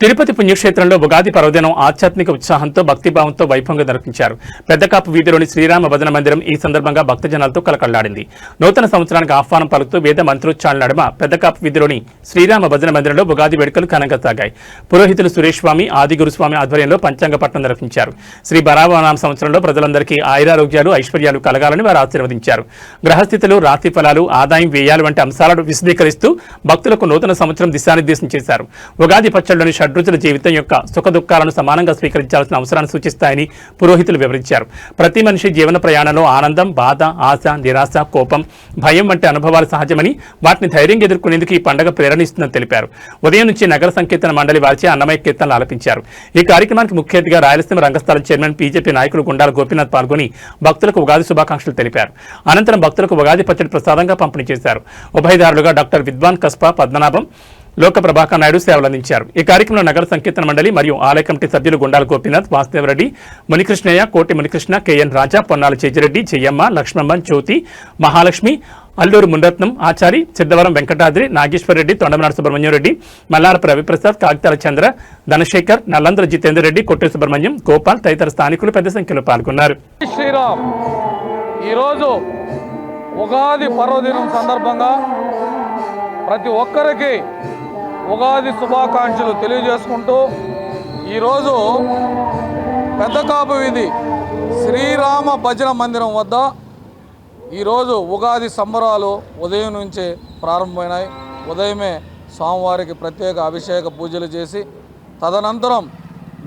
తిరుపతి పుణ్యక్షేత్రంలో ఉగాది పర్వదినం ఆధ్యాత్మిక ఉత్సాహంతో భక్తిభావంతో వైభవంగా నిర్వహించారు. పెద్దకాపు వీధిలోని శ్రీరామ భజన మందిరం ఈ సందర్భంగా భక్తజనాలతో కలకళ్లాడింది. నూతన సంవత్సరానికి ఆహ్వానం పలుకుతూ వేద మంత్రోచ్చారణ నడుమ పెద్దకాపు వీధిలోని శ్రీరామ భజన మందిరంలో ఉగాది వేడుకలు ఘనంగా సాగాయి. పురోహితులు సురేష్ స్వామి, ఆది గురుస్వామి ఆధ్వర్యంలో పంచాంగ పఠనం నిర్వహించారు. శ్రీ బరావనామ సంవత్సరంలో ప్రజలందరికీ ఆయురారోగ్యాలు, ఐశ్వర్యాలు కలగాలని వారు ఆశీర్వదించారు. గ్రహస్థితులు, రాశి ఫలాలు, ఆదాయం, వ్యయాలు వంటి అంశాలను విశదీకరిస్తూ భక్తులకు నూతన సంవత్సరం దిశానిర్దేశం చేశారు. ఉగాది పచ్చళ్లోని రుచుల జీవితం యొక్క సుఖ దుఃఖాలను సమానంగా స్వీకరించాల్సిన అవసరాన్ని సూచిస్తాయని పురోహితులు వివరించారు. ప్రతి మనిషి జీవన ప్రయాణంలో ఆనందం, బాధ, ఆశ, నిరాశ, కోపం, భయం వంటి అనుభవాలు సహజమని వాటిని ధైర్యంగా ఎదుర్కొనేందుకు ఈ పండుగ ప్రేరణిస్తుందని తెలిపారు. ఉదయం నుంచి నగర సంకీర్తన మండలి వారిచే అన్నమయ్య కీర్తనలు ఆలపించారు. ఈ కార్యక్రమానికి ముఖ్య అతిథిగా రాయలసీమ రంగస్థలం చైర్మన్ బీజేపీ నాయకులు గుండాల గోపీనాథ్ పాల్గొని భక్తులకు ఉగాది శుభాకాంక్షలు తెలిపారు. అనంతరం భక్తులకు ఉగాది పచ్చడి ప్రసాదంగా పంపిణీ చేశారు. ఉభయదారులుగా డాక్టర్ విద్వాన్ కస్పా పద్మనాభం, లోక ప్రభాకర్ నాయుడు సేవలందించారు. ఈ కార్యక్రమంలో నగర సంకీర్తన మండలి మరియు ఆలయ కమిటీ సభ్యులు గుండాల గోపీనాథ్, వాసుదేవరెడ్డి, మునికృష్ణయ్య, కోటి మునికృష్ణ, కేఎన్ రాజా, పొన్నాల చేజిరెడ్డి, చెయ్యమ్మ, లక్ష్మమ్మ, జ్యోతి, మహాలక్ష్మి, అల్లూరు మునరత్నం, ఆచారి, సిద్ధవరం వెంకటాద్రి, నాగేశ్వరరెడ్డి, తొండమనాడు సుబ్రహ్మణ్యం రెడ్డి, మల్లారపు రవిప్రసాద్, కాగితాల చంద్ర, ధనశేఖర్, నల్లంద్ర జితేందర్ రెడ్డి, కొట్టే సుబ్రహ్మణ్యం, గోపాల్ తదితర స్థానికులు పెద్ద సంఖ్యలో పాల్గొన్నారు. శ్రీరామ్ ఈరోజు ఉగాది పర్వదినం సందర్భంగా ప్రతి ఒక్కరికి ఉగాది శుభాకాంక్షలు తెలియజేసుకుంటూ ఈరోజు పెద్దకాపు వీధి శ్రీరామ భజన మందిరం వద్ద ఈరోజు ఉగాది సంబరాలు ఉదయం నుంచే ప్రారంభమైనాయి. ఉదయమే స్వామివారికి ప్రత్యేక అభిషేక పూజలు చేసి తదనంతరం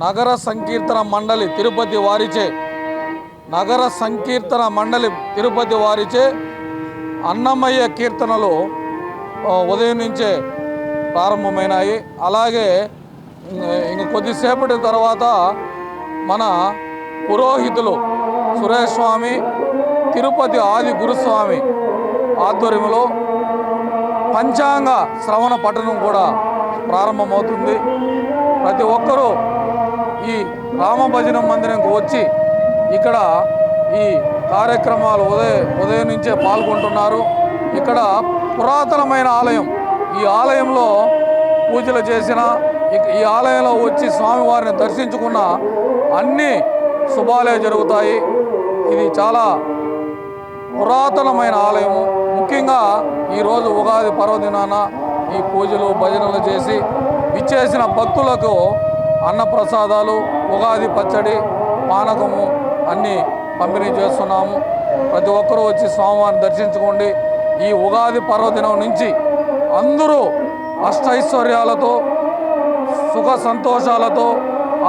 నగర సంకీర్తన మండలి తిరుపతి వారిచే అన్నమయ్య కీర్తనలు ఉదయం నుంచే ప్రారంభమైనాయి. అలాగే ఇంక కొద్దిసేపటి తర్వాత మన పురోహితులు సురేష్ స్వామి, తిరుపతి ఆది గురుస్వామి ఆధ్వర్యంలో పంచాంగ శ్రవణ పఠనం కూడా ప్రారంభమవుతుంది. ప్రతి ఒక్కరూ ఈ రామభజన మందిరంకి వచ్చి ఇక్కడ ఈ కార్యక్రమాలు ఉదయం నుంచే పాల్గొంటున్నారు. ఇక్కడ పురాతనమైన ఆలయం. ఈ ఆలయంలో పూజలు చేసిన, ఈ ఆలయంలో వచ్చి స్వామివారిని దర్శించుకున్న అన్ని శుభాలే జరుగుతాయి. ఇది చాలా పురాతనమైన ఆలయము. ముఖ్యంగా ఈరోజు ఉగాది పర్వదినాన ఈ పూజలు భజనలు చేసి విచ్చేసిన భక్తులకు అన్నప్రసాదాలు, ఉగాది పచ్చడి, పానకము అన్నీ పంపిణీ చేస్తున్నాము. ప్రతి ఒక్కరూ వచ్చి స్వామివారిని దర్శించుకోండి. ఈ ఉగాది పర్వదినం నుంచి అందరూ అష్టైశ్వర్యాలతో, సుఖ సంతోషాలతో,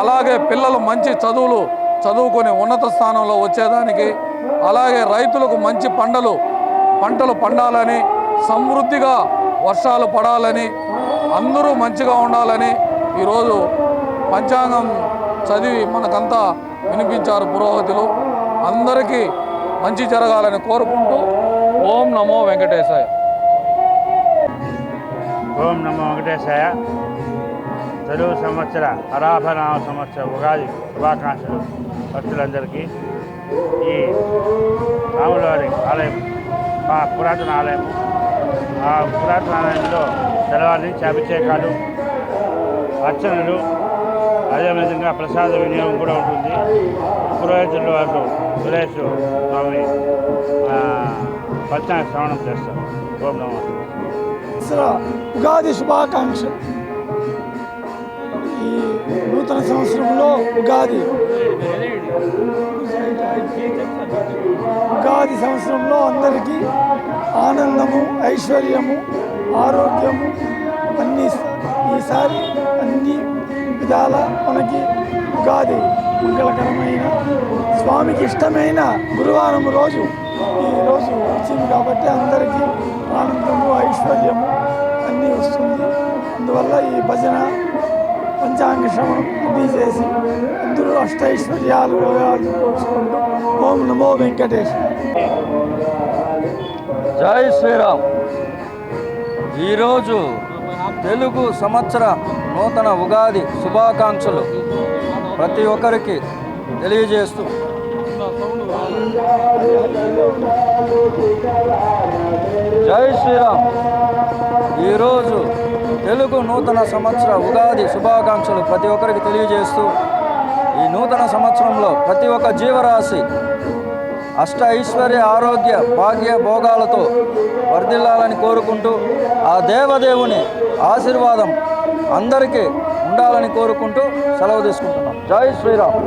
అలాగే పిల్లలు మంచి చదువులు చదువుకొని ఉన్నత స్థానంలో వచ్చేదానికి, అలాగే రైతులకు మంచి పంటలు పండాలని, సమృద్ధిగా వర్షాలు పడాలని, అందరూ మంచిగా ఉండాలని ఈరోజు పంచాంగం చదివి మనకంతా వినిపించారు పురోహితులు. అందరికీ మంచి జరగాలని కోరుకుంటూ ఓం నమో వెంకటేశాయ. ఓం నమో వెంకటేశాయ. తెలుగు సంవత్సర అరాధనామ సంవత్సర ఉగాది శుభాకాంక్షలు భక్తులందరికీ. ఈ రాములవారి ఆలయం పురాతన ఆలయం. ఆ పురాతన ఆలయంలో తెల్లవారి నుంచి అభిషేకాలు, అర్చనలు, అదేవిధంగా ప్రసాద వినియోగం కూడా ఉంటుంది. పురోహితులు వారు సురేష్ స్వామి పంచాంగ శ్రవణం చేస్తారు. ఓం నమో. ఉగాది శుభాకాంక్ష. ఈ నూతన సంవత్సరంలో ఉగాది సంవత్సరంలో అందరికీ ఆనందము, ఐశ్వర్యము, ఆరోగ్యము అన్నీ ఈసారి అన్ని విధాల మనకి ఉగాది మంగళకరమైన, స్వామికి ఇష్టమైన గురువారం రోజు ఈరోజు వచ్చింది కాబట్టి అందరికీ ఆనందము, ఐశ్వర్యము అన్నీ వస్తుంది. అందువల్ల ఈ భజన పంచాంగ శ్రవణం అన్నీ చేసి అందరూ అష్టైశ్వర్యాలు కోరుకుంటూ ఓం నమో వెంకటేశ్. జై శ్రీరామ్. ఈరోజు తెలుగు సంవత్సర నూతన ఉగాది శుభాకాంక్షలు ప్రతి ఒక్కరికి తెలియజేస్తూ జై శ్రీరామ్. ఈరోజు తెలుగు నూతన సంవత్సర ఉగాది శుభాకాంక్షలు ప్రతి ఒక్కరికి తెలియజేస్తూ ఈ నూతన సంవత్సరంలో ప్రతి ఒక్క జీవరాశి అష్ట ఐశ్వర్య ఆరోగ్య భాగ్య భోగాలతో వర్ధిల్లాలని కోరుకుంటూ ఆ దేవదేవుని ఆశీర్వాదం అందరికీ ఉండాలని కోరుకుంటూ సెలవు తీసుకుంటున్నాం. జై శ్రీరామ్.